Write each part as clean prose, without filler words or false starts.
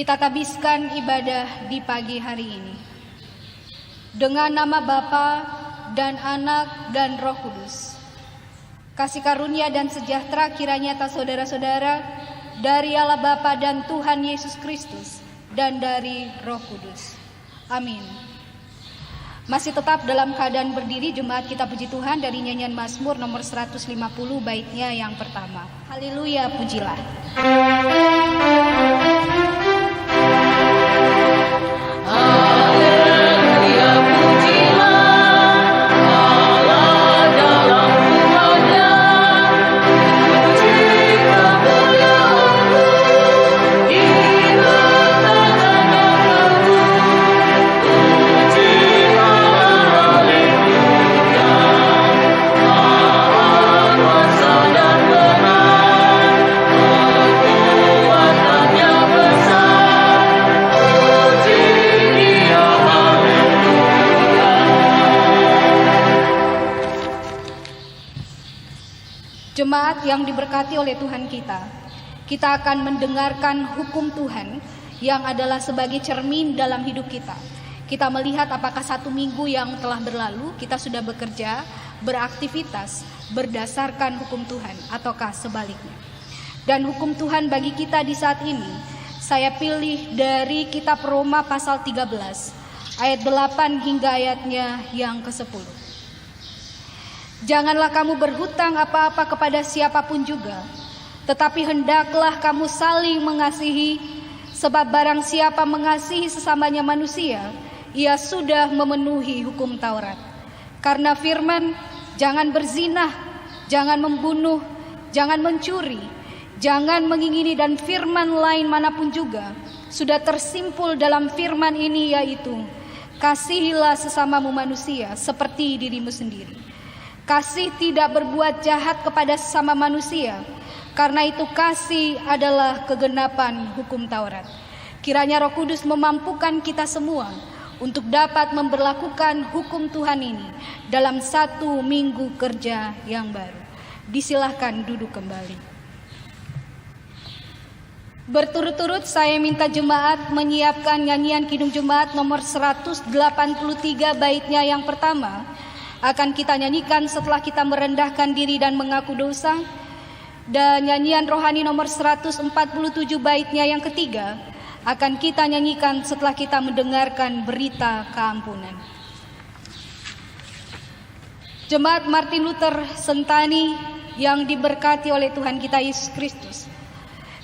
Kita tabiskan ibadah di pagi hari ini. Dengan nama Bapa dan Anak dan Roh Kudus. Kasih karunia dan sejahtera kiranya atas saudara-saudara dari Allah Bapa dan Tuhan Yesus Kristus dan dari Roh Kudus. Amin. Masih tetap dalam keadaan berdiri, jemaat kita puji Tuhan dari nyanyian Mazmur nomor 150 baitnya yang pertama. Haleluya, pujilah. Jemaat yang diberkati oleh Tuhan kita akan mendengarkan hukum Tuhan yang adalah sebagai cermin dalam hidup kita. Kita melihat apakah satu minggu yang telah berlalu kita sudah bekerja, beraktivitas berdasarkan hukum Tuhan ataukah sebaliknya. Dan hukum Tuhan bagi kita di saat ini saya pilih dari kitab Roma pasal 13 ayat 8 hingga ayatnya yang ke-10. Janganlah kamu berhutang apa-apa kepada siapapun juga, tetapi hendaklah kamu saling mengasihi, sebab barang siapa mengasihi sesamanya manusia, ia sudah memenuhi hukum Taurat. Karena firman, jangan berzinah, jangan membunuh, jangan mencuri, jangan mengingini dan firman lain manapun juga, sudah tersimpul dalam firman ini, yaitu, kasihilah sesamamu manusia seperti dirimu sendiri. Kasih tidak berbuat jahat kepada sesama manusia, karena itu kasih adalah kegenapan hukum Taurat. Kiranya Roh Kudus memampukan kita semua untuk dapat memberlakukan hukum Tuhan ini dalam satu minggu kerja yang baru. Disilahkan duduk kembali. Berturut-turut saya minta jemaat menyiapkan nyanyian Kidung Jemaat nomor 183 baitnya yang pertama. Akan kita nyanyikan setelah kita merendahkan diri dan mengaku dosa. Dan nyanyian rohani nomor 147 baitnya yang ketiga akan kita nyanyikan setelah kita mendengarkan berita keampunan. Jemaat Martin Luther Sentani yang diberkati oleh Tuhan kita Yesus Kristus,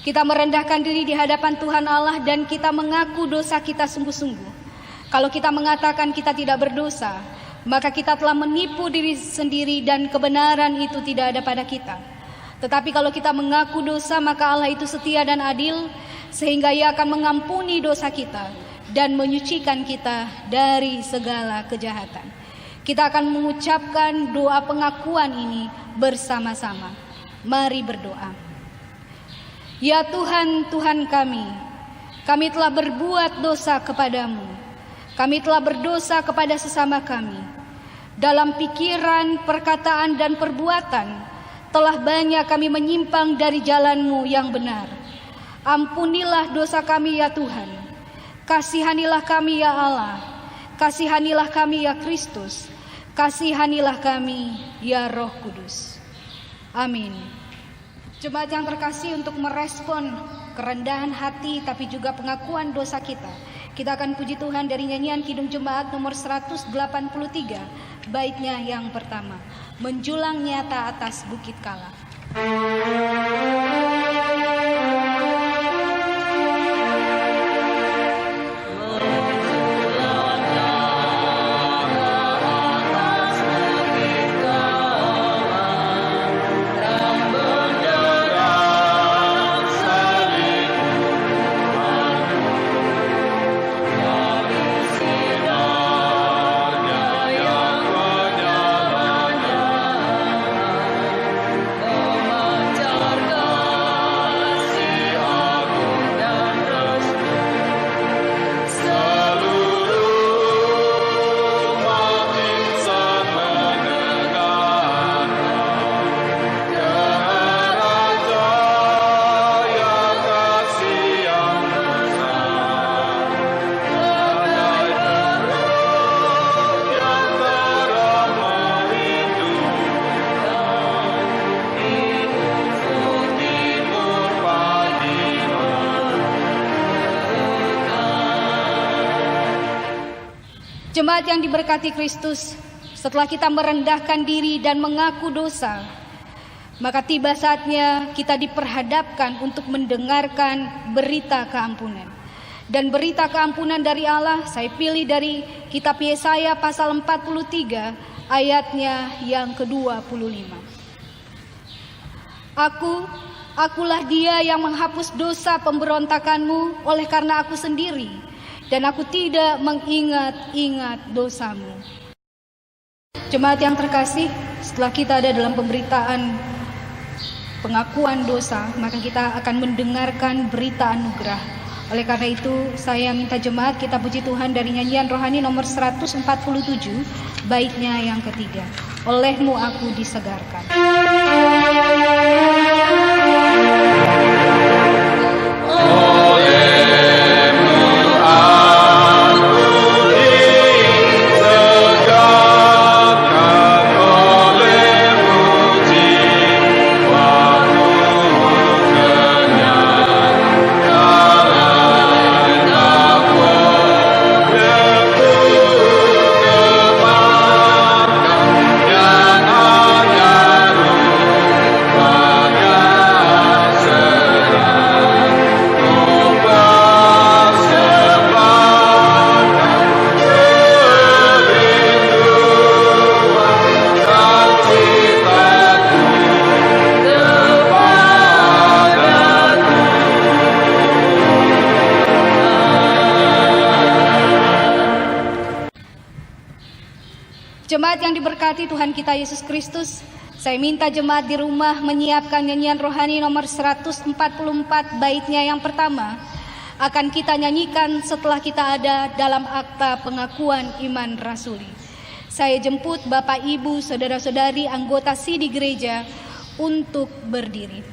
kita merendahkan diri di hadapan Tuhan Allah dan kita mengaku dosa kita sungguh-sungguh. Kalau kita mengatakan kita tidak berdosa, maka kita telah menipu diri sendiri dan kebenaran itu tidak ada pada kita. Tetapi kalau kita mengaku dosa, maka Allah itu setia dan adil, sehingga Ia akan mengampuni dosa kita dan menyucikan kita dari segala kejahatan. Kita akan mengucapkan doa pengakuan ini bersama-sama. Mari berdoa. Ya Tuhan, Tuhan kami telah berbuat dosa kepadamu. Kami telah berdosa kepada sesama kami. Dalam pikiran, perkataan, dan perbuatan telah banyak kami menyimpang dari jalan-Mu yang benar. Ampunilah dosa kami ya Tuhan. Kasihanilah kami ya Allah. Kasihanilah kami ya Kristus. Kasihanilah kami ya Roh Kudus. Amin. Jemaat yang terkasih, untuk merespon kerendahan hati tapi juga pengakuan dosa kita akan puji Tuhan dari nyanyian Kidung Jemaat nomor 183 baitnya yang pertama, Menjulang Nyata Atas Bukit Kala. Memancarkan Jemaat yang diberkati Kristus, setelah kita merendahkan diri dan mengaku dosa, maka tiba saatnya kita diperhadapkan untuk mendengarkan berita keampunan. Dan berita keampunan dari Allah saya pilih dari kitab Yesaya pasal 43 ayatnya yang ke-25. Akulah dia yang menghapus dosa pemberontakanmu oleh karena aku sendiri, dan aku tidak mengingat-ingat dosamu. Jemaat yang terkasih, setelah kita ada dalam pemberitaan pengakuan dosa, maka kita akan mendengarkan berita anugerah. Oleh karena itu, saya minta jemaat kita puji Tuhan dari nyanyian rohani nomor 147, baitnya yang ketiga. Olehmu aku disegarkan. Jemaat yang diberkati Tuhan kita Yesus Kristus, saya minta jemaat di rumah menyiapkan nyanyian rohani nomor 144 baitnya yang pertama akan kita nyanyikan setelah kita ada dalam akta pengakuan iman rasuli. Saya jemput Bapak Ibu, saudara-saudari anggota SIDI gereja untuk berdiri.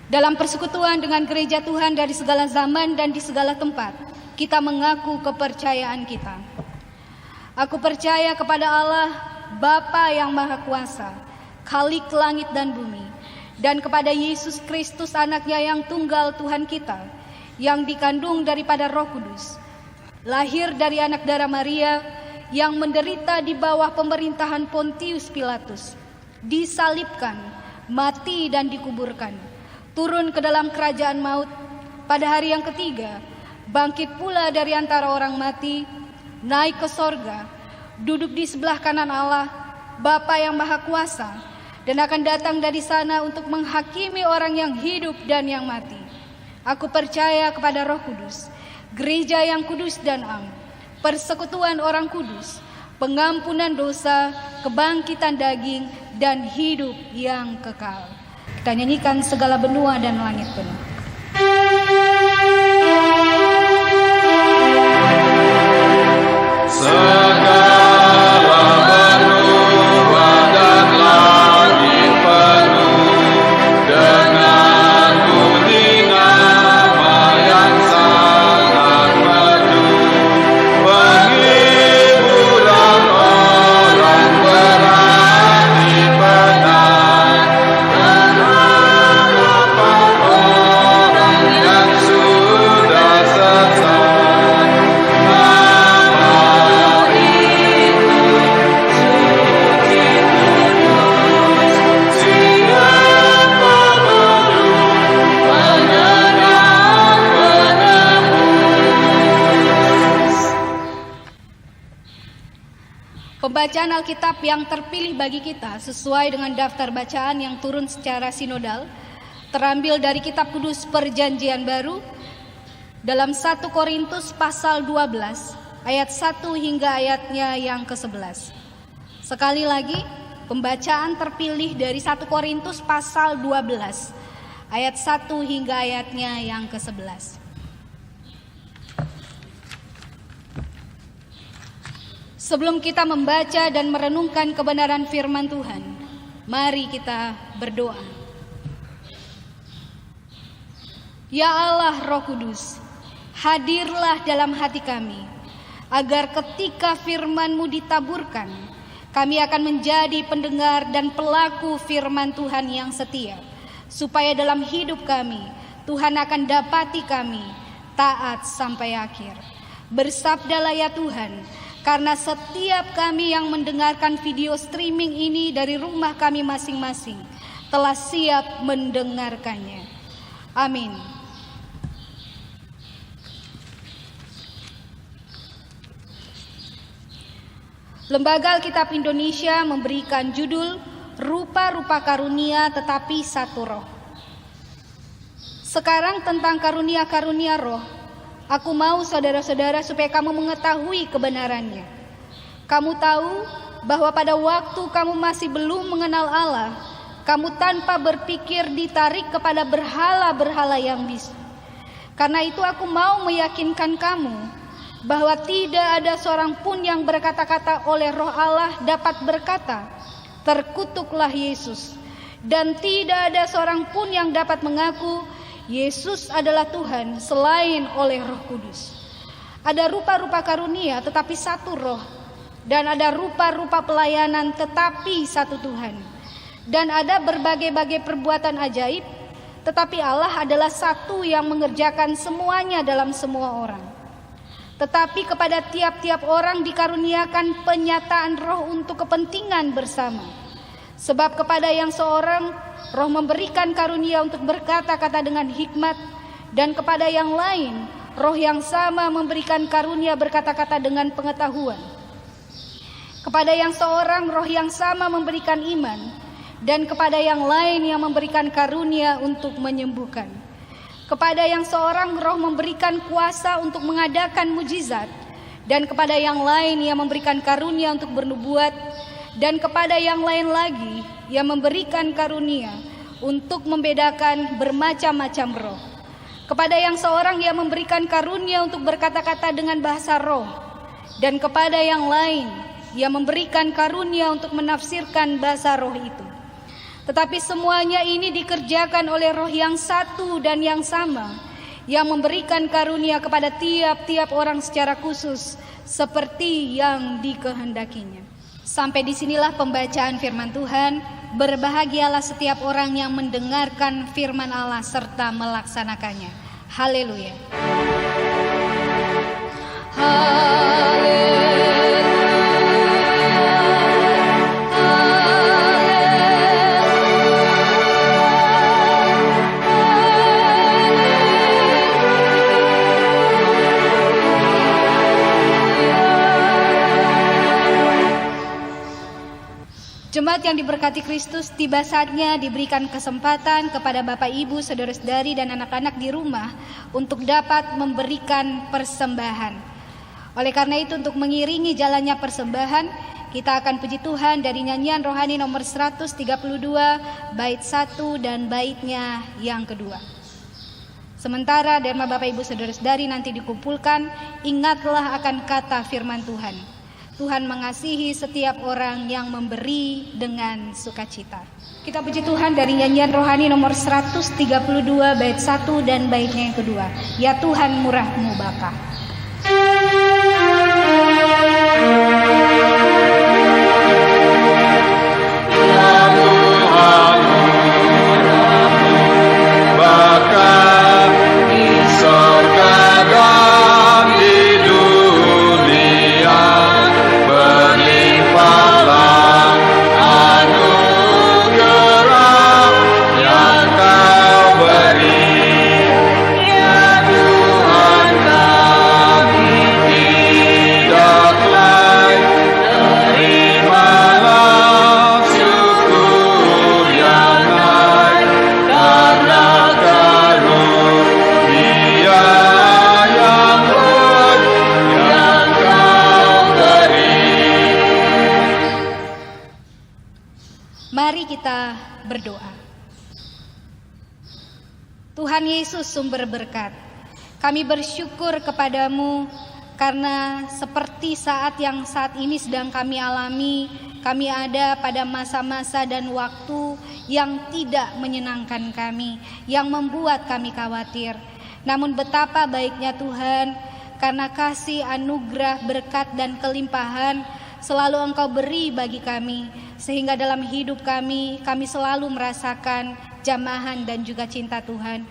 Dalam persekutuan dengan gereja Tuhan dari segala zaman dan di segala tempat, kita mengaku kepercayaan kita. Aku percaya kepada Allah, Bapa yang Maha Kuasa, Khalik langit dan bumi, dan kepada Yesus Kristus anaknya yang tunggal Tuhan kita, yang dikandung daripada Roh Kudus, lahir dari anak darah Maria, yang menderita di bawah pemerintahan Pontius Pilatus, disalibkan, mati dan dikuburkan, turun ke dalam kerajaan maut, pada hari yang ketiga bangkit pula dari antara orang mati, naik ke sorga, duduk di sebelah kanan Allah, Bapa yang Maha Kuasa, dan akan datang dari sana untuk menghakimi orang yang hidup dan yang mati. Aku percaya kepada Roh Kudus, gereja yang kudus dan am, persekutuan orang kudus, pengampunan dosa, kebangkitan daging, dan hidup yang kekal. Kita nyanyikan segala benua dan langit penuh. Pembacaan Alkitab yang terpilih bagi kita sesuai dengan daftar bacaan yang turun secara sinodal terambil dari Kitab Kudus Perjanjian Baru dalam 1 Korintus pasal 12 ayat 1 hingga ayatnya yang ke-11. Sekali lagi, pembacaan terpilih dari 1 Korintus pasal 12 ayat 1 hingga ayatnya yang ke-11. Sebelum kita membaca dan merenungkan kebenaran firman Tuhan, mari kita berdoa. Ya Allah Roh Kudus, hadirlah dalam hati kami, agar ketika firman-Mu ditaburkan, kami akan menjadi pendengar dan pelaku firman Tuhan yang setia, supaya dalam hidup kami, Tuhan akan dapati kami, taat sampai akhir. Bersabdalah ya Tuhan, karena setiap kami yang mendengarkan video streaming ini dari rumah kami masing-masing telah siap mendengarkannya. Amin. Lembaga Alkitab Indonesia memberikan judul Rupa-rupa karunia tetapi satu roh. Sekarang tentang karunia-karunia roh, aku mau saudara-saudara supaya kamu mengetahui kebenarannya. Kamu tahu bahwa pada waktu kamu masih belum mengenal Allah, kamu tanpa berpikir ditarik kepada berhala-berhala yang bisu. Karena itu aku mau meyakinkan kamu bahwa tidak ada seorang pun yang berkata-kata oleh Roh Allah dapat berkata, terkutuklah Yesus. Dan tidak ada seorang pun yang dapat mengaku Yesus adalah Tuhan selain oleh Roh Kudus. Ada rupa-rupa karunia tetapi satu roh. Dan ada rupa-rupa pelayanan tetapi satu Tuhan. Dan ada berbagai-bagai perbuatan ajaib, tetapi Allah adalah satu yang mengerjakan semuanya dalam semua orang. Tetapi kepada tiap-tiap orang dikaruniakan penyataan roh untuk kepentingan bersama. Sebab kepada yang seorang roh memberikan karunia untuk berkata-kata dengan hikmat, dan kepada yang lain roh yang sama memberikan karunia berkata-kata dengan pengetahuan. Kepada yang seorang roh yang sama memberikan iman, dan kepada yang lain yang memberikan karunia untuk menyembuhkan. Kepada yang seorang roh memberikan kuasa untuk mengadakan mujizat, dan kepada yang lain yang memberikan karunia untuk bernubuat, dan kepada yang lain lagi yang memberikan karunia untuk membedakan bermacam-macam roh. Kepada yang seorang yang memberikan karunia untuk berkata-kata dengan bahasa roh, dan kepada yang lain yang memberikan karunia untuk menafsirkan bahasa roh itu. Tetapi semuanya ini dikerjakan oleh roh yang satu dan yang sama, yang memberikan karunia kepada tiap-tiap orang secara khusus seperti yang dikehendakinya. Sampai disinilah pembacaan firman Tuhan. Berbahagialah setiap orang yang mendengarkan firman Allah serta melaksanakannya. Haleluya. Haleluya. Jemaat yang diberkati Kristus, tiba saatnya diberikan kesempatan kepada Bapak Ibu, saudara-saudari dan anak-anak di rumah untuk dapat memberikan persembahan. Oleh karena itu, untuk mengiringi jalannya persembahan, kita akan puji Tuhan dari nyanyian rohani nomor 132 bait 1 dan baitnya yang kedua. Sementara derma Bapak Ibu saudara-saudari nanti dikumpulkan, ingatlah akan kata firman Tuhan. Tuhan mengasihi setiap orang yang memberi dengan sukacita. Kita puji Tuhan dari nyanyian rohani nomor 132 bait 1 dan baitnya yang kedua. Ya Tuhan murah-Mu Bapa. Mari kita berdoa. Tuhan Yesus sumber berkat, kami bersyukur kepadamu karena seperti saat yang saat ini sedang kami alami, kami ada pada masa-masa dan waktu yang tidak menyenangkan kami, yang membuat kami khawatir. Namun betapa baiknya Tuhan, karena kasih, anugerah, berkat dan kelimpahan selalu Engkau beri bagi kami, sehingga dalam hidup kami selalu merasakan jamahan dan juga cinta Tuhan.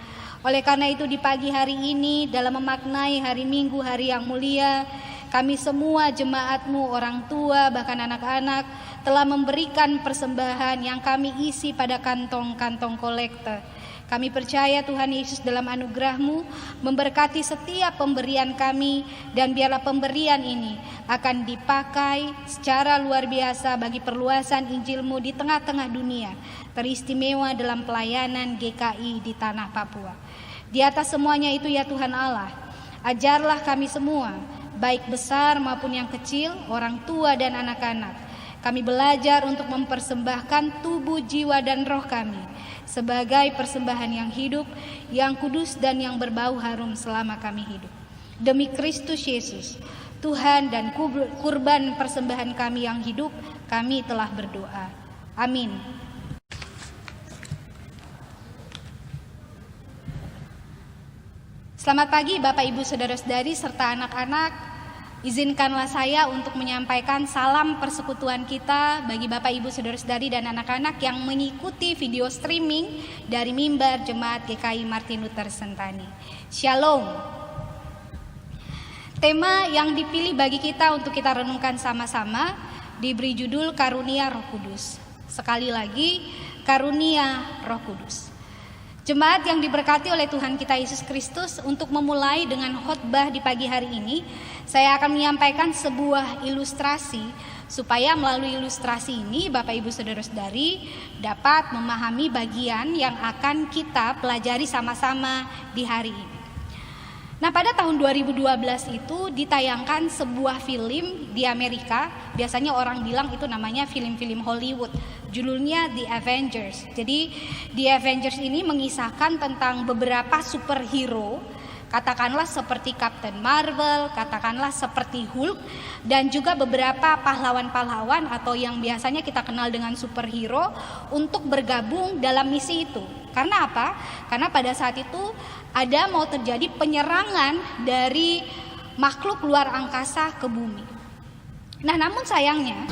Oleh karena itu di pagi hari ini dalam memaknai hari Minggu, hari yang mulia, kami semua jemaat-Mu, orang tua, bahkan anak-anak telah memberikan persembahan yang kami isi pada kantong-kantong kolekte. Kami percaya Tuhan Yesus dalam anugerah-Mu memberkati setiap pemberian kami, dan biarlah pemberian ini akan dipakai secara luar biasa bagi perluasan Injil-Mu di tengah-tengah dunia, teristimewa dalam pelayanan GKI di tanah Papua. Di atas semuanya itu ya Tuhan Allah, ajarlah kami semua, baik besar maupun yang kecil, orang tua dan anak-anak. Kami belajar untuk mempersembahkan tubuh, jiwa, dan roh kami sebagai persembahan yang hidup, yang kudus, dan yang berbau harum selama kami hidup. Demi Kristus Yesus, Tuhan dan kurban persembahan kami yang hidup, kami telah berdoa. Amin. Selamat pagi Bapak Ibu Saudara-saudari serta anak-anak. Izinkanlah saya untuk menyampaikan salam persekutuan kita bagi Bapak Ibu Saudara-saudari dan anak-anak yang mengikuti video streaming dari mimbar Jemaat GKI Martin Luther Sentani. Shalom. Tema yang dipilih bagi kita untuk kita renungkan sama-sama diberi judul Karunia Roh Kudus. Sekali lagi, Karunia Roh Kudus. Jemaat yang diberkati oleh Tuhan kita Yesus Kristus, untuk memulai dengan khotbah di pagi hari ini, saya akan menyampaikan sebuah ilustrasi supaya melalui ilustrasi ini Bapak Ibu Saudara-saudari dapat memahami bagian yang akan kita pelajari sama-sama di hari ini. Nah, pada tahun 2012 itu ditayangkan sebuah film di Amerika. Biasanya orang bilang itu namanya film-film Hollywood. Judulnya The Avengers. Jadi The Avengers ini mengisahkan tentang beberapa superhero, katakanlah seperti Captain Marvel, katakanlah seperti Hulk, dan juga beberapa pahlawan-pahlawan atau yang biasanya kita kenal dengan superhero untuk bergabung dalam misi itu. Karena apa? Karena pada saat itu ada mau terjadi penyerangan dari makhluk luar angkasa ke bumi. Nah, namun sayangnya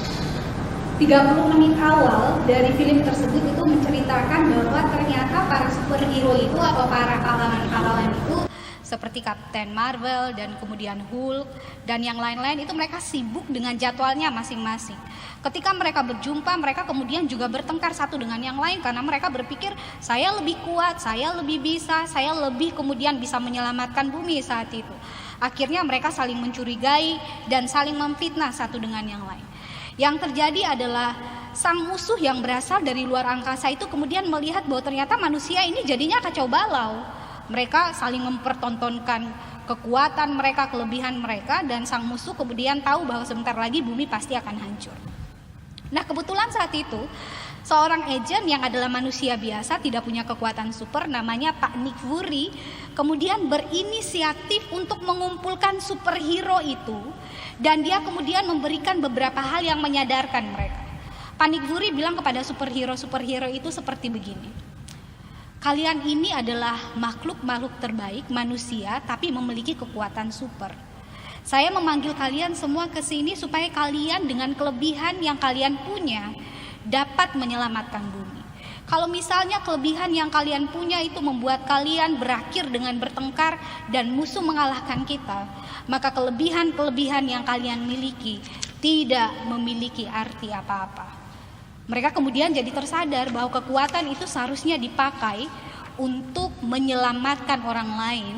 30 menit awal dari film tersebut itu menceritakan bahwa ternyata para superhero itu atau para pahlawan-pahlawan itu seperti Captain Marvel dan kemudian Hulk dan yang lain-lain itu mereka sibuk dengan jadwalnya masing-masing. Ketika mereka berjumpa, mereka kemudian juga bertengkar satu dengan yang lain karena mereka berpikir saya lebih kuat, saya lebih bisa, saya lebih kemudian bisa menyelamatkan bumi saat itu. Akhirnya mereka saling mencurigai dan saling memfitnah satu dengan yang lain. Yang terjadi adalah sang musuh yang berasal dari luar angkasa itu kemudian melihat bahwa ternyata manusia ini jadinya kacau balau. Mereka saling mempertontonkan kekuatan mereka, kelebihan mereka, dan sang musuh kemudian tahu bahwa sebentar lagi bumi pasti akan hancur. Nah, kebetulan saat itu seorang agen yang adalah manusia biasa, tidak punya kekuatan super, namanya Pak Nick Fury, kemudian berinisiatif untuk mengumpulkan superhero itu, dan dia kemudian memberikan beberapa hal yang menyadarkan mereka. Pak Nick Fury bilang kepada superhero itu seperti begini: kalian ini adalah makhluk-makhluk terbaik manusia, tapi memiliki kekuatan super. Saya memanggil kalian semua ke sini supaya kalian dengan kelebihan yang kalian punya dapat menyelamatkan bumi. Kalau misalnya kelebihan yang kalian punya itu membuat kalian berakhir dengan bertengkar dan musuh mengalahkan kita, maka kelebihan-kelebihan yang kalian miliki tidak memiliki arti apa-apa. Mereka kemudian jadi tersadar bahwa kekuatan itu seharusnya dipakai untuk menyelamatkan orang lain,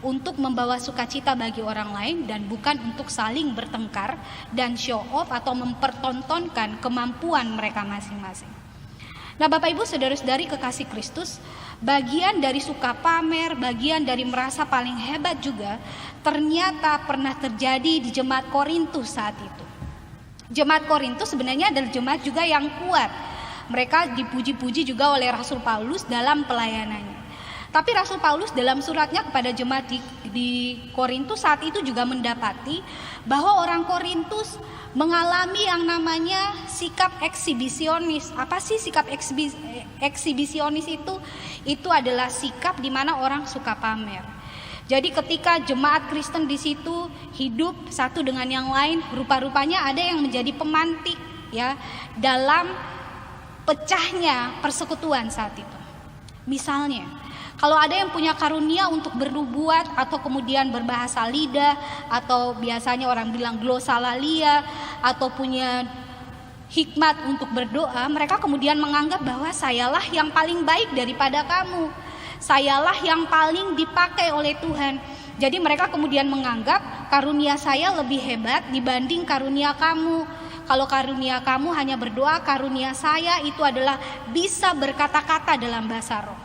untuk membawa sukacita bagi orang lain, dan bukan untuk saling bertengkar dan show off atau mempertontonkan kemampuan mereka masing-masing. Nah, Bapak Ibu Saudara-saudari kekasih Kristus, bagian dari suka pamer, bagian dari merasa paling hebat juga ternyata pernah terjadi di jemaat Korintus saat itu. Jemaat Korintus sebenarnya adalah jemaat juga yang kuat. Mereka dipuji-puji juga oleh Rasul Paulus dalam pelayanannya. Tapi Rasul Paulus dalam suratnya kepada jemaat di Korintus saat itu juga mendapati bahwa orang Korintus mengalami yang namanya sikap eksibisionis. Apa sih sikap eksibisionis itu? Itu adalah sikap di mana orang suka pamer. Jadi ketika jemaat Kristen di situ hidup satu dengan yang lain, rupa-rupanya ada yang menjadi pemantik ya dalam pecahnya persekutuan saat itu. Misalnya, Kalau ada yang punya karunia untuk bernubuat atau kemudian berbahasa lidah, atau biasanya orang bilang glosalalia, atau punya hikmat untuk berdoa, mereka kemudian menganggap bahwa sayalah yang paling baik daripada kamu, sayalah yang paling dipakai oleh Tuhan. Jadi mereka kemudian menganggap karunia saya lebih hebat dibanding karunia kamu. Kalau karunia kamu hanya berdoa, karunia saya itu adalah bisa berkata-kata dalam bahasa roh.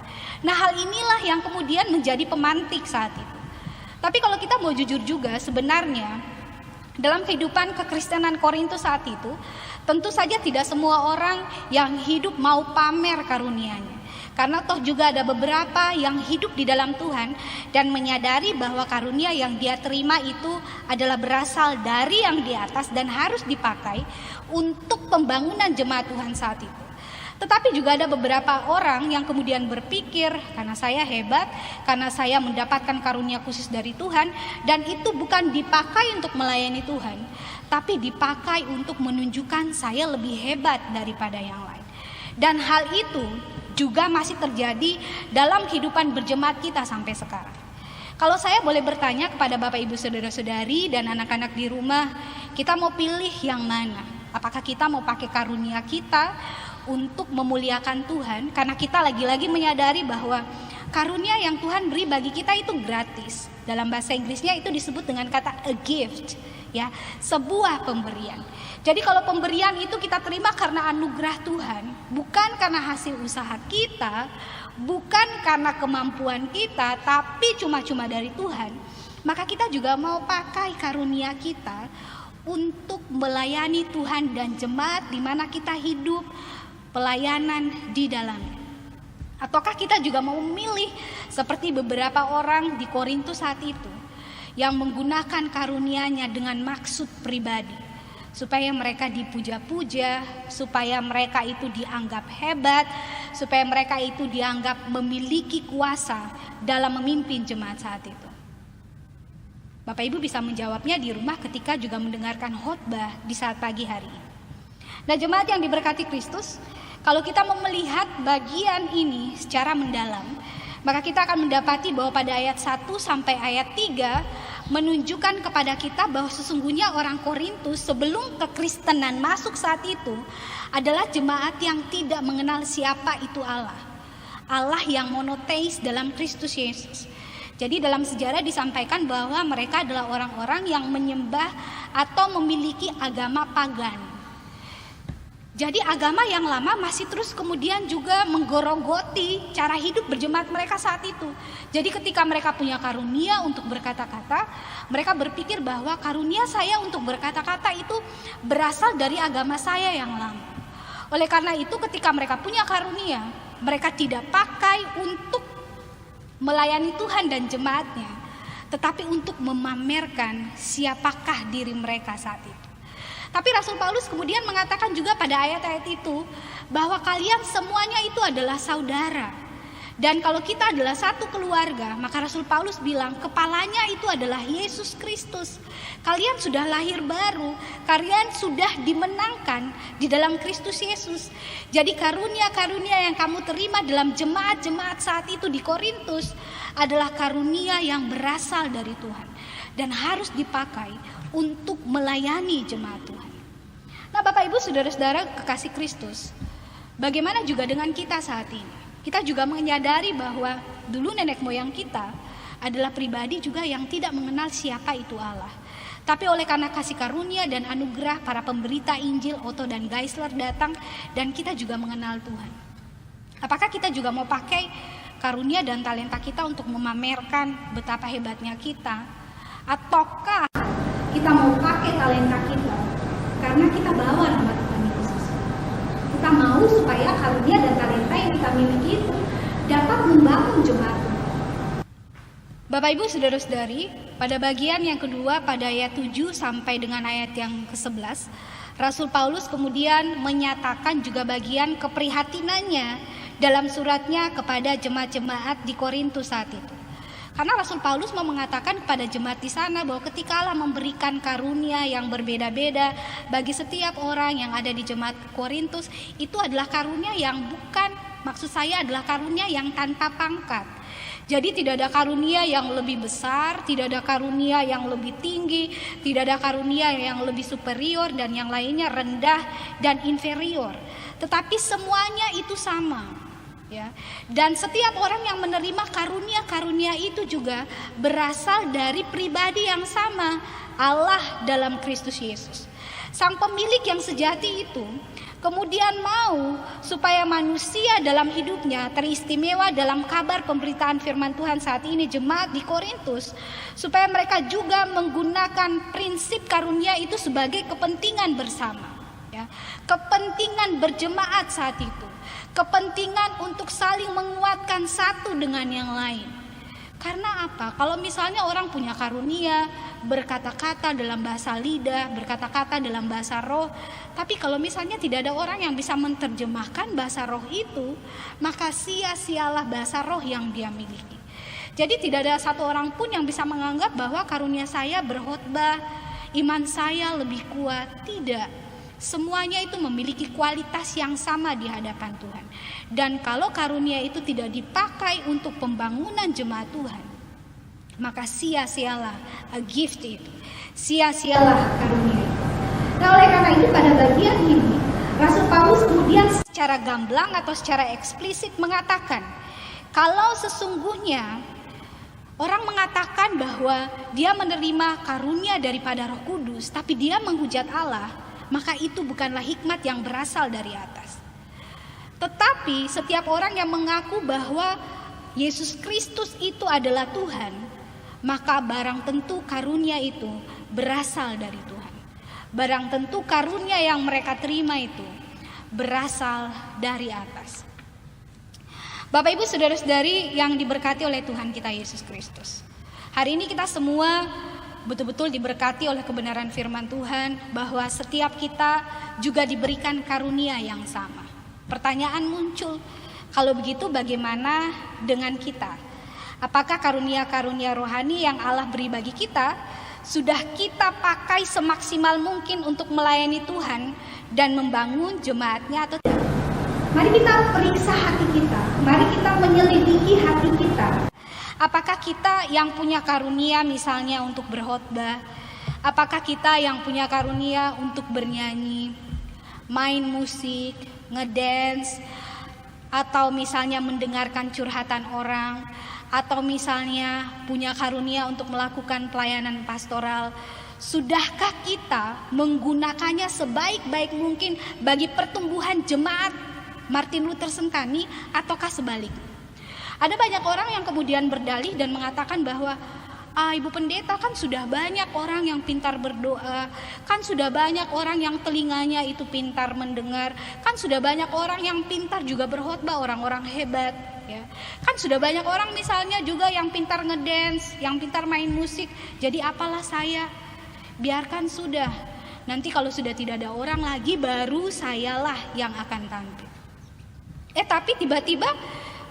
Nah, hal inilah yang kemudian menjadi pemantik saat itu. Tapi kalau kita mau jujur juga, sebenarnya dalam kehidupan kekristenan Korintus saat itu, tentu saja tidak semua orang yang hidup mau pamer karunianya. Karena toh juga ada beberapa yang hidup di dalam Tuhan dan menyadari bahwa karunia yang dia terima itu adalah berasal dari yang di atas dan harus dipakai untuk pembangunan jemaat Tuhan saat itu. Tetapi juga ada beberapa orang yang kemudian berpikir, karena saya hebat, karena saya mendapatkan karunia khusus dari Tuhan, dan itu bukan dipakai untuk melayani Tuhan, tapi dipakai untuk menunjukkan saya lebih hebat daripada yang lain. Dan hal itu juga masih terjadi dalam kehidupan berjemaat kita sampai sekarang. Kalau saya boleh bertanya kepada Bapak Ibu Saudara-saudari dan anak-anak di rumah, kita mau pilih yang mana? Apakah kita mau pakai karunia kita untuk memuliakan Tuhan, karena kita lagi-lagi menyadari bahwa karunia yang Tuhan beri bagi kita itu gratis. Dalam bahasa Inggrisnya itu disebut dengan kata a gift, ya, sebuah pemberian. Jadi kalau pemberian itu kita terima karena anugerah Tuhan, bukan karena hasil usaha kita, bukan karena kemampuan kita, tapi cuma-cuma dari Tuhan, maka kita juga mau pakai karunia kita untuk melayani Tuhan dan jemaat di mana kita hidup, pelayanan di dalamnya. Ataukah kita juga mau memilih seperti beberapa orang di Korintus saat itu yang menggunakan karunianya dengan maksud pribadi, supaya mereka dipuja-puja, supaya mereka itu dianggap hebat, supaya mereka itu dianggap memiliki kuasa dalam memimpin jemaat saat itu. Bapak Ibu bisa menjawabnya di rumah ketika juga mendengarkan khotbah di saat pagi hari ini. Nah, jemaat yang diberkati Kristus, kalau kita mau melihat bagian ini secara mendalam, maka kita akan mendapati bahwa pada ayat 1 sampai ayat 3 menunjukkan kepada kita bahwa sesungguhnya orang Korintus sebelum kekristenan masuk saat itu adalah jemaat yang tidak mengenal siapa itu Allah. Allah yang monoteis dalam Kristus Yesus. Jadi dalam sejarah disampaikan bahwa mereka adalah orang-orang yang menyembah atau memiliki agama pagan. Jadi agama yang lama masih terus kemudian juga menggorogoti cara hidup berjemaat mereka saat itu. Jadi ketika mereka punya karunia untuk berkata-kata, mereka berpikir bahwa karunia saya untuk berkata-kata itu berasal dari agama saya yang lama. Oleh karena itu ketika mereka punya karunia, mereka tidak pakai untuk melayani Tuhan dan jemaatnya, tetapi untuk memamerkan siapakah diri mereka saat itu. Tapi Rasul Paulus kemudian mengatakan juga pada ayat-ayat itu bahwa kalian semuanya itu adalah saudara. Dan kalau kita adalah satu keluarga, maka Rasul Paulus bilang kepalanya itu adalah Yesus Kristus. Kalian sudah lahir baru, kalian sudah dimenangkan di dalam Kristus Yesus. Jadi karunia-karunia yang kamu terima dalam jemaat-jemaat saat itu di Korintus adalah karunia yang berasal dari Tuhan dan harus dipakai untuk melayani jemaat Tuhan. Nah, Bapak Ibu Saudara-saudara kekasih Kristus, bagaimana juga dengan kita saat ini? Kita juga menyadari bahwa dulu nenek moyang kita adalah pribadi juga yang tidak mengenal siapa itu Allah. Tapi oleh karena kasih karunia dan anugerah para pemberita Injil Otto dan Geisler datang dan kita juga mengenal Tuhan. Apakah kita juga mau pakai karunia dan talenta kita untuk memamerkan betapa hebatnya kita? Ataukah kita mau pakai talenta kita karena kita bawa nama Tuhan Yesus? Kita mau supaya karunia dan talenta yang kita miliki itu dapat membangun jemaat. Bapak Ibu Saudara-saudari, pada bagian yang kedua pada ayat 7 sampai dengan ayat yang ke-11, Rasul Paulus kemudian menyatakan juga bagian keprihatinannya dalam suratnya kepada jemaat-jemaat di Korintus saat itu. Karena Rasul Paulus mau mengatakan kepada jemaat di sana bahwa ketika Allah memberikan karunia yang berbeda-beda bagi setiap orang yang ada di jemaat Korintus, itu adalah karunia yang bukan, maksud saya adalah karunia yang tanpa pangkat. Jadi tidak ada karunia yang lebih besar, tidak ada karunia yang lebih tinggi, tidak ada karunia yang lebih superior dan yang lainnya rendah dan inferior. Tetapi semuanya itu sama, ya. Dan setiap orang yang menerima karunia-karunia itu juga berasal dari pribadi yang sama, Allah dalam Kristus Yesus. Sang pemilik yang sejati itu kemudian mau supaya manusia dalam hidupnya teristimewa dalam kabar pemberitaan firman Tuhan saat ini jemaat di Korintus, supaya mereka juga menggunakan prinsip karunia itu sebagai kepentingan bersama, ya. Kepentingan berjemaat saat itu, kepentingan untuk saling menguatkan satu dengan yang lain. Karena apa? Kalau misalnya orang punya karunia berkata-kata dalam bahasa lidah, berkata-kata dalam bahasa roh, tapi kalau misalnya tidak ada orang yang bisa menerjemahkan bahasa roh itu, maka sia-sialah bahasa roh yang dia miliki. Jadi tidak ada satu orang pun yang bisa menganggap bahwa karunia saya berkhotbah, iman saya lebih kuat. Tidak. Semuanya itu memiliki kualitas yang sama di hadapan Tuhan. Dan kalau karunia itu tidak dipakai untuk pembangunan jemaat Tuhan, maka sia-sialah gift itu, sia-sialah karunia itu. Nah, oleh karena itu pada bagian ini Rasul Paulus kemudian secara gamblang atau secara eksplisit mengatakan, kalau sesungguhnya orang mengatakan bahwa dia menerima karunia daripada Roh Kudus, tapi dia menghujat Allah, maka itu bukanlah hikmat yang berasal dari atas. Tetapi setiap orang yang mengaku bahwa Yesus Kristus itu adalah Tuhan, maka barang tentu karunia itu berasal dari Tuhan. Barang tentu karunia yang mereka terima itu berasal dari atas. Bapak Ibu saudara-saudari yang diberkati oleh Tuhan kita Yesus Kristus, hari ini kita semua betul-betul diberkati oleh kebenaran firman Tuhan bahwa setiap kita juga diberikan karunia yang sama. Pertanyaan muncul, kalau begitu bagaimana dengan kita? Apakah karunia-karunia rohani yang Allah beri bagi kita sudah kita pakai semaksimal mungkin untuk melayani Tuhan dan membangun jemaatnya atau tidak? Mari kita periksa hati kita, mari kita menyelidiki hati kita. Apakah kita yang punya karunia misalnya untuk berkhotbah? Apakah kita yang punya karunia untuk bernyanyi, main musik, ngedance, atau misalnya mendengarkan curhatan orang, atau misalnya punya karunia untuk melakukan pelayanan pastoral? Sudahkah kita menggunakannya sebaik-baik mungkin bagi pertumbuhan jemaat Martin Luther Sentani, ataukah sebaliknya? Ada banyak orang yang kemudian berdalih dan mengatakan bahwa Ibu Pendeta, kan sudah banyak orang yang pintar berdoa, kan sudah banyak orang yang telinganya itu pintar mendengar, kan sudah banyak orang yang pintar juga berkhotbah, orang-orang hebat, ya. Kan sudah banyak orang misalnya juga yang pintar ngedance, yang pintar main musik. Jadi apalah saya? Biarkan sudah. Nanti kalau sudah tidak ada orang lagi, baru sayalah yang akan tampil. Tapi tiba-tiba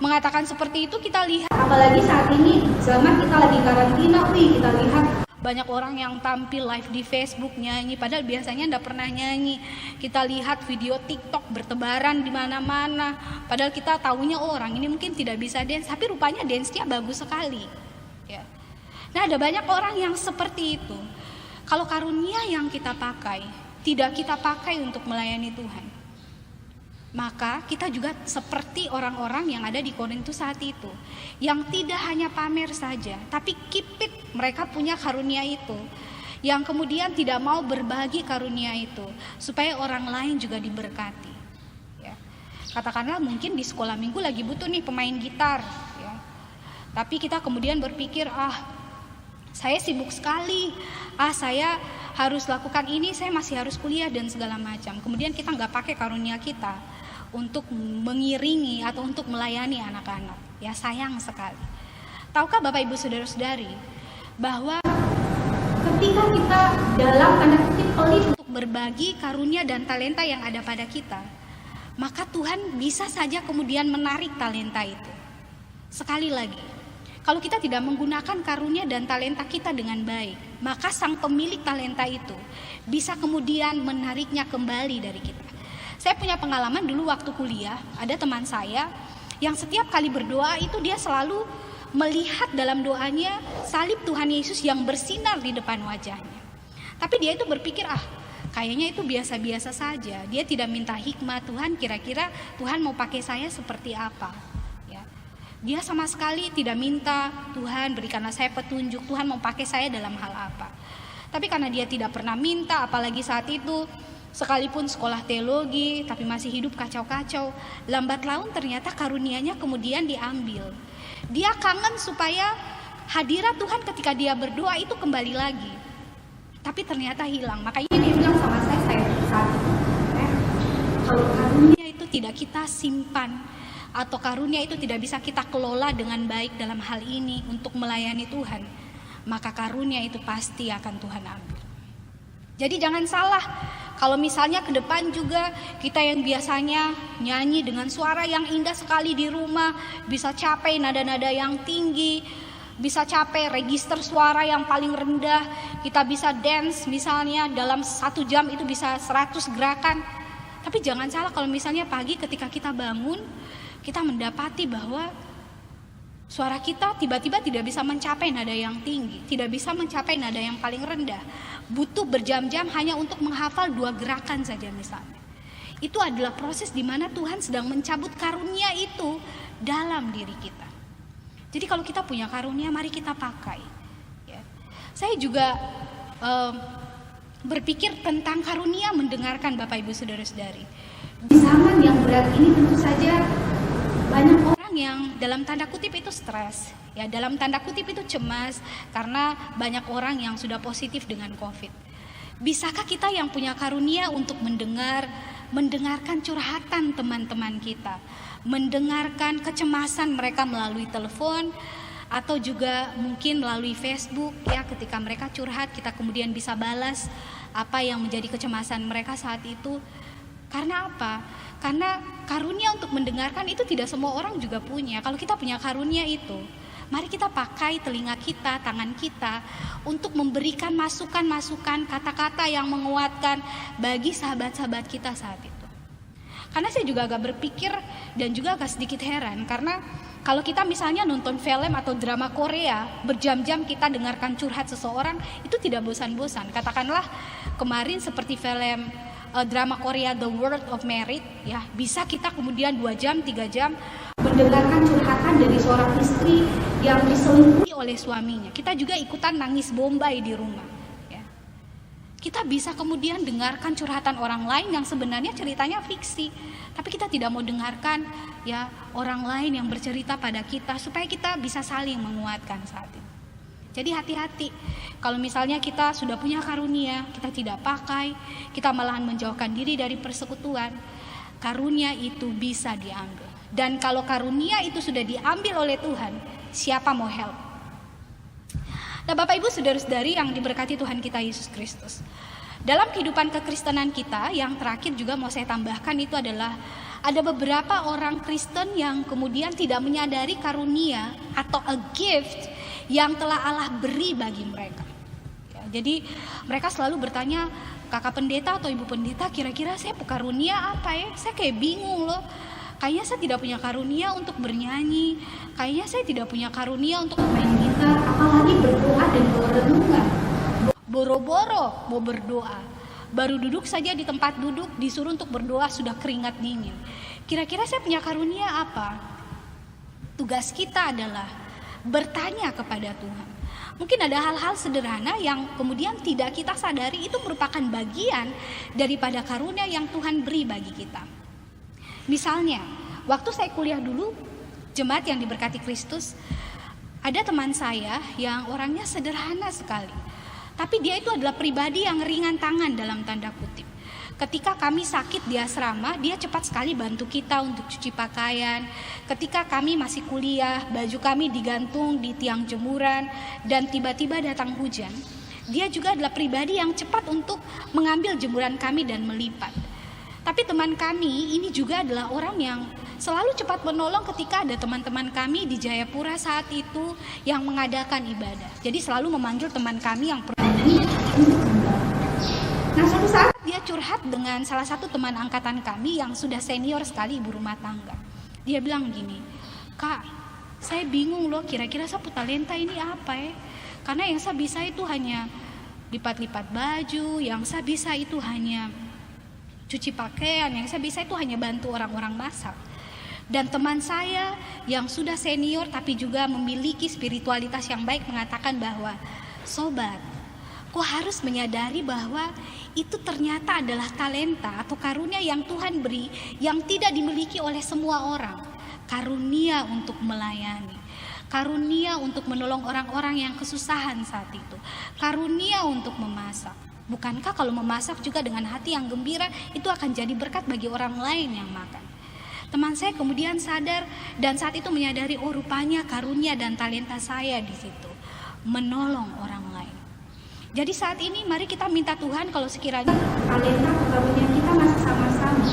mengatakan seperti itu kita lihat, apalagi saat ini zaman kita lagi karantina, kita lihat banyak orang yang tampil live di Facebook nyanyi, padahal biasanya enggak pernah nyanyi. Kita lihat video TikTok bertebaran di mana-mana, padahal kita tahunya orang ini mungkin tidak bisa dance, tapi rupanya dance-nya bagus sekali, ya. Nah, ada banyak orang yang seperti itu. Kalau karunia yang kita pakai tidak kita pakai untuk melayani Tuhan, maka kita juga seperti orang-orang yang ada di Korintus saat itu, yang tidak hanya pamer saja, tapi keep it, mereka punya karunia itu, yang kemudian tidak mau berbagi karunia itu, supaya orang lain juga diberkati, ya. Katakanlah mungkin di sekolah minggu lagi butuh nih pemain gitar, ya. Tapi kita kemudian berpikir, saya sibuk sekali, saya harus lakukan ini, saya masih harus kuliah dan segala macam. Kemudian kita nggak pakai karunia kita untuk mengiringi atau untuk melayani anak-anak. Ya, sayang sekali. Tahukah Bapak Ibu Saudara-saudari bahwa ketika kita dalam tanda kutip pelit untuk berbagi karunia dan talenta yang ada pada kita, maka Tuhan bisa saja kemudian menarik talenta itu. Sekali lagi, kalau kita tidak menggunakan karunia dan talenta kita dengan baik, maka sang pemilik talenta itu bisa kemudian menariknya kembali dari kita. Saya punya pengalaman dulu waktu kuliah, ada teman saya yang setiap kali berdoa itu dia selalu melihat dalam doanya salib Tuhan Yesus yang bersinar di depan wajahnya. Tapi dia itu berpikir, kayaknya itu biasa-biasa saja. Dia tidak minta hikmah, Tuhan kira-kira Tuhan mau pakai saya seperti apa. Ya. Dia sama sekali tidak minta, Tuhan berikanlah saya petunjuk, Tuhan mau pakai saya dalam hal apa. Tapi karena dia tidak pernah minta, apalagi saat itu sekalipun sekolah teologi, tapi masih hidup kacau-kacau, lambat laun ternyata karunianya kemudian diambil. Dia kangen supaya hadirat Tuhan ketika dia berdoa itu kembali lagi. Tapi ternyata hilang. Makanya dia bilang sama saya saat itu, kalau karunia itu tidak kita simpan, atau karunia itu tidak bisa kita kelola dengan baik dalam hal ini untuk melayani Tuhan, maka karunia itu pasti akan Tuhan ambil. Jadi jangan salah, kalau misalnya ke depan juga kita yang biasanya nyanyi dengan suara yang indah sekali di rumah, bisa capai nada-nada yang tinggi, bisa capai register suara yang paling rendah, kita bisa dance misalnya dalam 1 jam itu bisa 100 gerakan. Tapi jangan salah kalau misalnya pagi ketika kita bangun, kita mendapati bahwa suara kita tiba-tiba tidak bisa mencapai nada yang tinggi, tidak bisa mencapai nada yang paling rendah. Butuh berjam-jam hanya untuk menghafal 2 gerakan saja misalnya. Itu adalah proses di mana Tuhan sedang mencabut karunia itu dalam diri kita. Jadi kalau kita punya karunia, mari kita pakai. Ya. Saya juga berpikir tentang karunia mendengarkan Bapak Ibu Saudara-saudari. Di zaman yang berat ini tentu saja banyak orang yang dalam tanda kutip itu stres, ya dalam tanda kutip itu cemas karena banyak orang yang sudah positif dengan COVID. Bisakah kita yang punya karunia untuk mendengarkan curhatan teman-teman kita, mendengarkan kecemasan mereka melalui telepon atau juga mungkin melalui Facebook, ya ketika mereka curhat kita kemudian bisa balas apa yang menjadi kecemasan mereka saat itu. Karena apa? Karena karunia untuk mendengarkan itu tidak semua orang juga punya. Kalau kita punya karunia itu, mari kita pakai telinga kita, tangan kita untuk memberikan masukan-masukan, kata-kata yang menguatkan bagi sahabat-sahabat kita saat itu. Karena saya juga agak berpikir dan juga agak sedikit heran, karena kalau kita misalnya nonton film atau drama Korea, berjam-jam kita dengarkan curhat seseorang, itu tidak bosan-bosan. Katakanlah kemarin seperti film drama Korea The World of Merit, ya bisa kita kemudian 2 jam, 3 jam mendengarkan curhatan dari seorang istri yang diselingkuhi oleh suaminya. Kita juga ikutan nangis bombay di rumah. Ya. Kita bisa kemudian dengarkan curhatan orang lain yang sebenarnya ceritanya fiksi, tapi kita tidak mau dengarkan ya orang lain yang bercerita pada kita supaya kita bisa saling menguatkan saat itu. Jadi hati-hati, kalau misalnya kita sudah punya karunia, kita tidak pakai, kita malahan menjauhkan diri dari persekutuan, karunia itu bisa diambil. Dan kalau karunia itu sudah diambil oleh Tuhan, siapa mau help? Nah Bapak Ibu Saudara-saudari yang diberkati Tuhan kita Yesus Kristus, dalam kehidupan kekristenan kita, yang terakhir juga mau saya tambahkan itu adalah ada beberapa orang Kristen yang kemudian tidak menyadari karunia atau a gift yang telah Allah beri bagi mereka. Ya, jadi mereka selalu bertanya, kakak pendeta atau ibu pendeta, kira-kira saya karunia apa ya? Saya kayak bingung loh. Kayaknya saya tidak punya karunia untuk bernyanyi. Kayaknya saya tidak punya karunia untuk main gitar, apalagi berdoa dan berenungan. Boro-boro mau berdoa. Baru duduk saja di tempat duduk, disuruh untuk berdoa sudah keringat dingin. Kira-kira saya punya karunia apa? Tugas kita adalah bertanya kepada Tuhan. Mungkin ada hal-hal sederhana yang kemudian tidak kita sadari itu merupakan bagian daripada karunia yang Tuhan beri bagi kita. Misalnya, waktu saya kuliah dulu, jemaat yang diberkati Kristus, ada teman saya yang orangnya sederhana sekali. Tapi dia itu adalah pribadi yang ringan tangan dalam tanda kutip. Ketika kami sakit di asrama, dia cepat sekali bantu kita untuk cuci pakaian. Ketika kami masih kuliah, baju kami digantung di tiang jemuran dan tiba-tiba datang hujan. Dia juga adalah pribadi yang cepat untuk mengambil jemuran kami dan melipat. Tapi teman kami ini juga adalah orang yang selalu cepat menolong ketika ada teman-teman kami di Jayapura saat itu yang mengadakan ibadah. Jadi selalu memanggil teman kami yang pernah ini. Nah suatu saat dia curhat dengan salah satu teman angkatan kami yang sudah senior sekali ibu rumah tangga. Dia bilang gini, Kak, Saya bingung loh, kira-kira sapu talenta ini apa ya? Karena yang saya bisa itu hanya lipat-lipat baju, yang saya bisa itu hanya cuci pakaian, yang saya bisa itu hanya bantu orang-orang masak. Dan teman saya yang sudah senior tapi juga memiliki spiritualitas yang baik mengatakan bahwa, sobat, kau harus menyadari bahwa itu ternyata adalah talenta atau karunia yang Tuhan beri yang tidak dimiliki oleh semua orang. Karunia untuk melayani, karunia untuk menolong orang-orang yang kesusahan saat itu, karunia untuk memasak. Bukankah kalau memasak juga dengan hati yang gembira itu akan jadi berkat bagi orang lain yang makan? Teman saya kemudian sadar dan saat itu menyadari, oh rupanya karunia dan talenta saya di situ menolong orang lain. Jadi saat ini mari kita minta Tuhan kalau sekiranya talenta atau karunia kita masih sama-sama,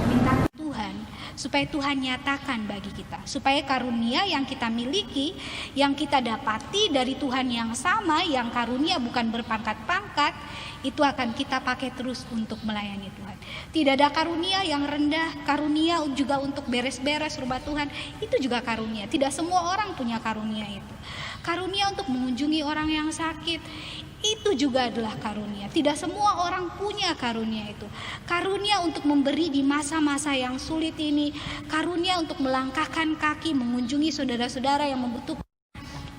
minta Tuhan supaya Tuhan nyatakan bagi kita, supaya karunia yang kita miliki, yang kita dapati dari Tuhan yang sama, yang karunia bukan berpangkat-pangkat, itu akan kita pakai terus untuk melayani Tuhan. Tidak ada karunia yang rendah, karunia juga untuk beres-beres rumah Tuhan, itu juga karunia. Tidak semua orang punya karunia itu. Karunia untuk mengunjungi orang yang sakit, itu juga adalah karunia. Tidak semua orang punya karunia itu. Karunia untuk memberi di masa-masa yang sulit ini, karunia untuk melangkahkan kaki mengunjungi saudara-saudara yang membutuhkan,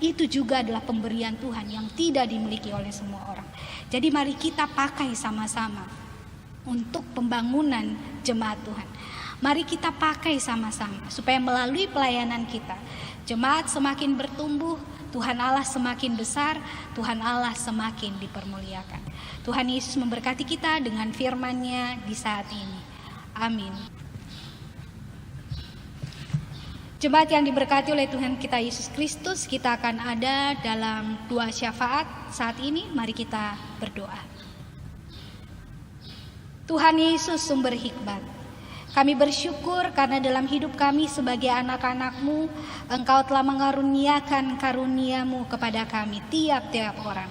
itu juga adalah pemberian Tuhan yang tidak dimiliki oleh semua orang. Jadi mari kita pakai sama-sama untuk pembangunan jemaat Tuhan. Mari kita pakai sama-sama supaya melalui pelayanan kita, jemaat semakin bertumbuh, Tuhan Allah semakin besar, Tuhan Allah semakin dipermuliakan. Tuhan Yesus memberkati kita dengan firman-Nya di saat ini. Amin. Jemaat yang diberkati oleh Tuhan kita Yesus Kristus, kita akan ada dalam doa syafaat saat ini. Mari kita berdoa. Tuhan Yesus sumber hikmat, kami bersyukur karena dalam hidup kami sebagai anak-anak-Mu, Engkau telah mengaruniakan karunia-Mu kepada kami tiap-tiap orang.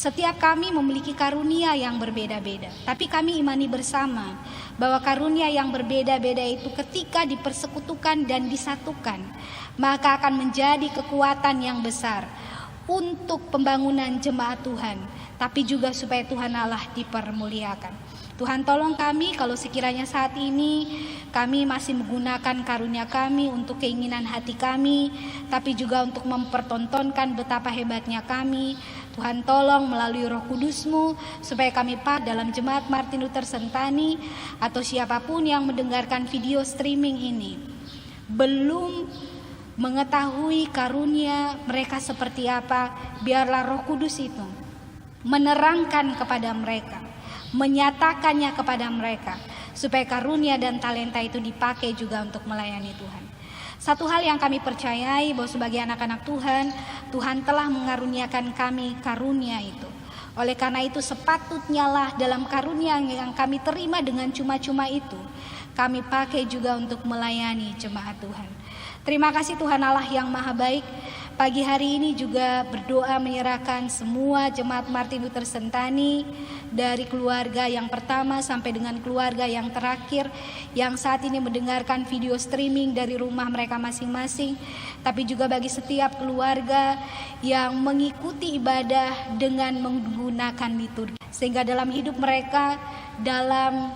Setiap kami memiliki karunia yang berbeda-beda, tapi kami imani bersama bahwa karunia yang berbeda-beda itu ketika dipersekutukan dan disatukan, maka akan menjadi kekuatan yang besar untuk pembangunan jemaat Tuhan, tapi juga supaya Tuhan Allah dipermuliakan. Tuhan tolong kami kalau sekiranya saat ini kami masih menggunakan karunia kami untuk keinginan hati kami, tapi juga untuk mempertontonkan betapa hebatnya kami. Tuhan tolong melalui Roh Kudus-Mu supaya kami dalam jemaat Martin Luther Sentani atau siapapun yang mendengarkan video streaming ini belum mengetahui karunia mereka seperti apa, biarlah Roh Kudus itu menerangkan kepada mereka, menyatakannya kepada mereka, supaya karunia dan talenta itu dipakai juga untuk melayani Tuhan. Satu hal yang kami percayai bahwa sebagai anak-anak Tuhan, Tuhan telah mengaruniakan kami karunia itu. Oleh karena itu sepatutnya lah dalam karunia yang kami terima dengan cuma-cuma itu, kami pakai juga untuk melayani jemaat Tuhan. Terima kasih Tuhan Allah yang maha baik. Pagi hari ini juga berdoa menyerahkan semua jemaat Martin Luther Sentani, dari keluarga yang pertama sampai dengan keluarga yang terakhir, yang saat ini mendengarkan video streaming dari rumah mereka masing-masing, tapi juga bagi setiap keluarga yang mengikuti ibadah dengan menggunakan liturgi, sehingga dalam hidup mereka, dalam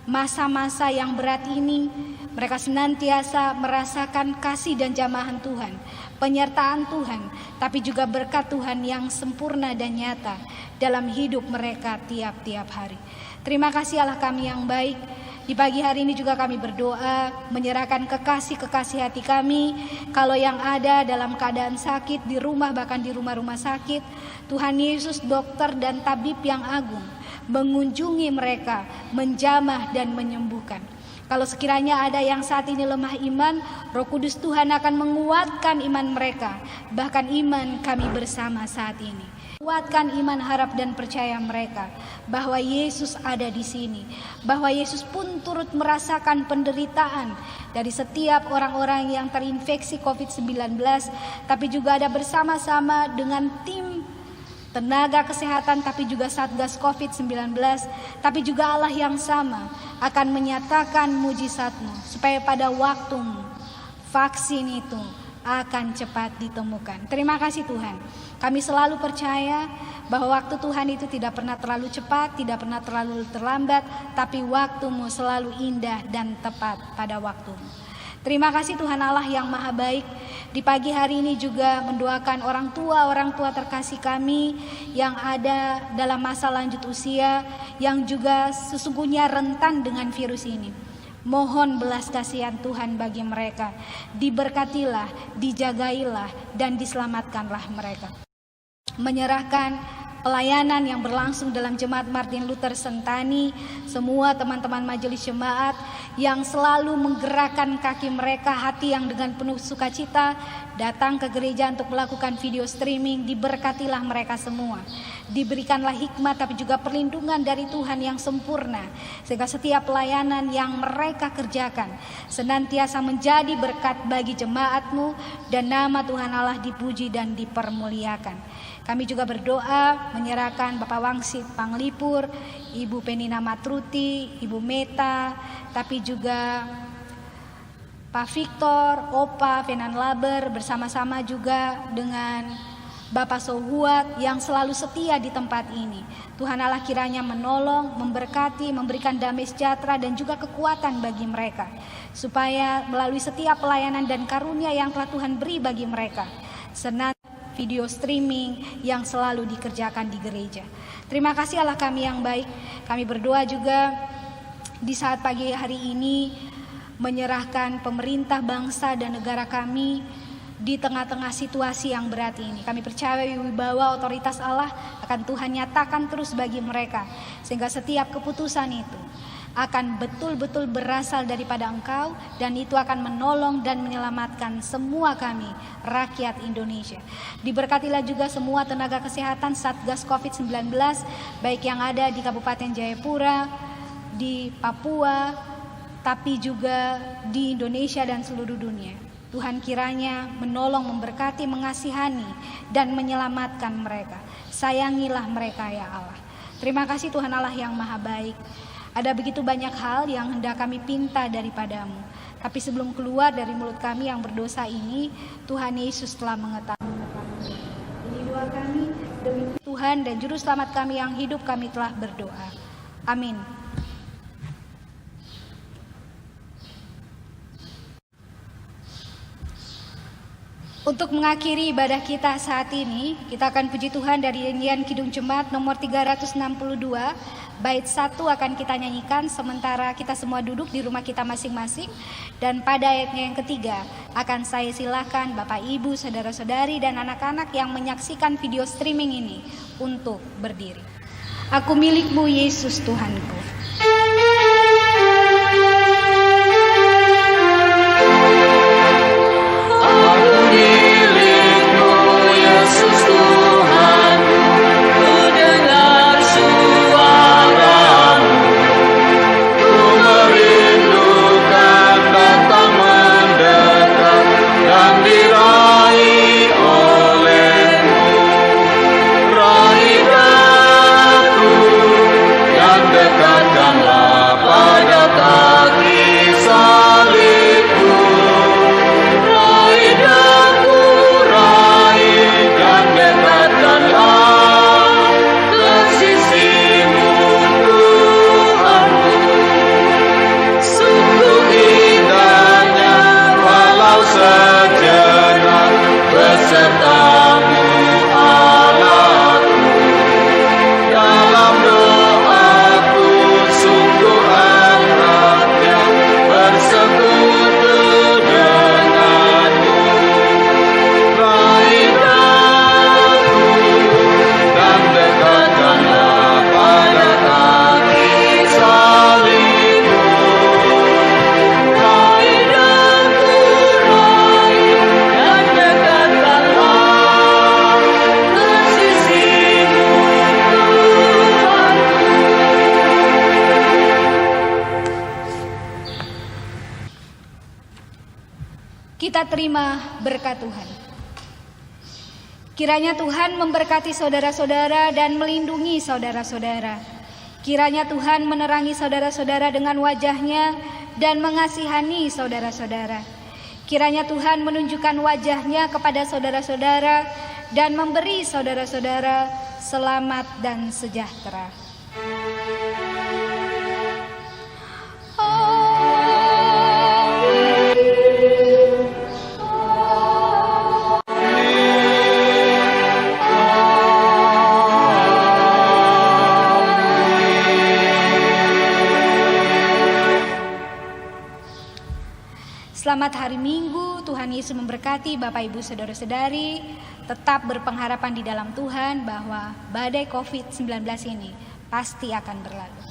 masa-masa yang berat ini, mereka senantiasa merasakan kasih dan jamahan Tuhan, penyertaan Tuhan, tapi juga berkat Tuhan yang sempurna dan nyata dalam hidup mereka tiap-tiap hari. Terima kasih Allah kami yang baik. Di pagi hari ini juga kami berdoa menyerahkan kekasih-kekasih hati kami, kalau yang ada dalam keadaan sakit di rumah, bahkan di rumah-rumah sakit, Tuhan Yesus dokter dan tabib yang agung mengunjungi mereka, menjamah dan menyembuhkan. Kalau sekiranya ada yang saat ini lemah iman, Roh Kudus Tuhan akan menguatkan iman mereka, bahkan iman kami bersama saat ini. Kuatkan iman, harap dan percaya mereka bahwa Yesus ada di sini, bahwa Yesus pun turut merasakan penderitaan dari setiap orang-orang yang terinfeksi COVID-19, tapi juga ada bersama-sama dengan tim tenaga kesehatan, tapi juga Satgas COVID-19, tapi juga Allah yang sama akan menyatakan mujizat-Mu, supaya pada waktu vaksin itu akan cepat ditemukan. Terima kasih Tuhan. Kami selalu percaya bahwa waktu Tuhan itu tidak pernah terlalu cepat, tidak pernah terlalu terlambat, tapi waktu-Mu selalu indah dan tepat pada waktu-Mu. Terima kasih Tuhan Allah yang maha baik. Di pagi hari ini juga mendoakan orang tua terkasih kami yang ada dalam masa lanjut usia, yang juga sesungguhnya rentan dengan virus ini. Mohon belas kasihan Tuhan bagi mereka. Diberkatilah, dijagailah, dan diselamatkanlah mereka. Menyerahkan pelayanan yang berlangsung dalam Jemaat Martin Luther Sentani, semua teman-teman majelis jemaat yang selalu menggerakkan kaki mereka, hati yang dengan penuh sukacita datang ke gereja untuk melakukan video streaming. Diberkatilah mereka semua, diberikanlah hikmat tapi juga perlindungan dari Tuhan yang sempurna, sehingga setiap pelayanan yang mereka kerjakan senantiasa menjadi berkat bagi jemaat-Mu, dan nama Tuhan Allah dipuji dan dipermuliakan. Kami juga berdoa menyerahkan Bapak Wangsit Panglipur, Ibu Penina Matruti, Ibu Meta, tapi juga Pak Victor, Opa, Fenan Laber, bersama-sama juga dengan Bapak Sohuat yang selalu setia di tempat ini. Tuhan Allah kiranya menolong, memberkati, memberikan damai sejahtera dan juga kekuatan bagi mereka, supaya melalui setiap pelayanan dan karunia yang telah Tuhan beri bagi mereka, video streaming yang selalu dikerjakan di gereja. Terima kasih Allah kami yang baik. Kami berdoa juga di saat pagi hari ini menyerahkan pemerintah bangsa dan negara kami di tengah-tengah situasi yang berat ini. Kami percaya wibawa otoritas Allah akan Tuhan nyatakan terus bagi mereka, sehingga setiap keputusan itu akan betul-betul berasal daripada Engkau, dan itu akan menolong dan menyelamatkan semua kami, rakyat Indonesia. Diberkatilah juga semua tenaga kesehatan Satgas COVID-19, baik yang ada di Kabupaten Jayapura, di Papua, tapi juga di Indonesia dan seluruh dunia. Tuhan kiranya menolong, memberkati, mengasihani, dan menyelamatkan mereka. Sayangilah mereka ya Allah. Terima kasih Tuhan Allah yang maha baik. Ada begitu banyak hal yang hendak kami pinta daripada-Mu, tapi sebelum keluar dari mulut kami yang berdosa ini, Tuhan Yesus telah mengetahui. Ini doa kami demi Tuhan dan Juru Selamat kami yang hidup, kami telah berdoa. Amin. Untuk mengakhiri ibadah kita saat ini, kita akan puji Tuhan dari nyanyian Kidung Jemaat nomor 362. Bait 1 akan kita nyanyikan sementara kita semua duduk di rumah kita masing-masing. Dan pada ayatnya yang ketiga akan saya silakan Bapak Ibu, saudara-saudari dan anak-anak yang menyaksikan video streaming ini untuk berdiri. Aku milik-Mu Yesus Tuhanku. Kita terima berkat Tuhan. Kiranya Tuhan memberkati saudara-saudara dan melindungi saudara-saudara. Kiranya Tuhan menerangi saudara-saudara dengan wajah-Nya dan mengasihani saudara-saudara. Kiranya Tuhan menunjukkan wajah-Nya kepada saudara-saudara dan memberi saudara-saudara selamat dan sejahtera. Selamat hari Minggu, Tuhan Yesus memberkati Bapak Ibu Saudara-saudari. Tetap berpengharapan di dalam Tuhan bahwa badai COVID-19 ini pasti akan berlalu.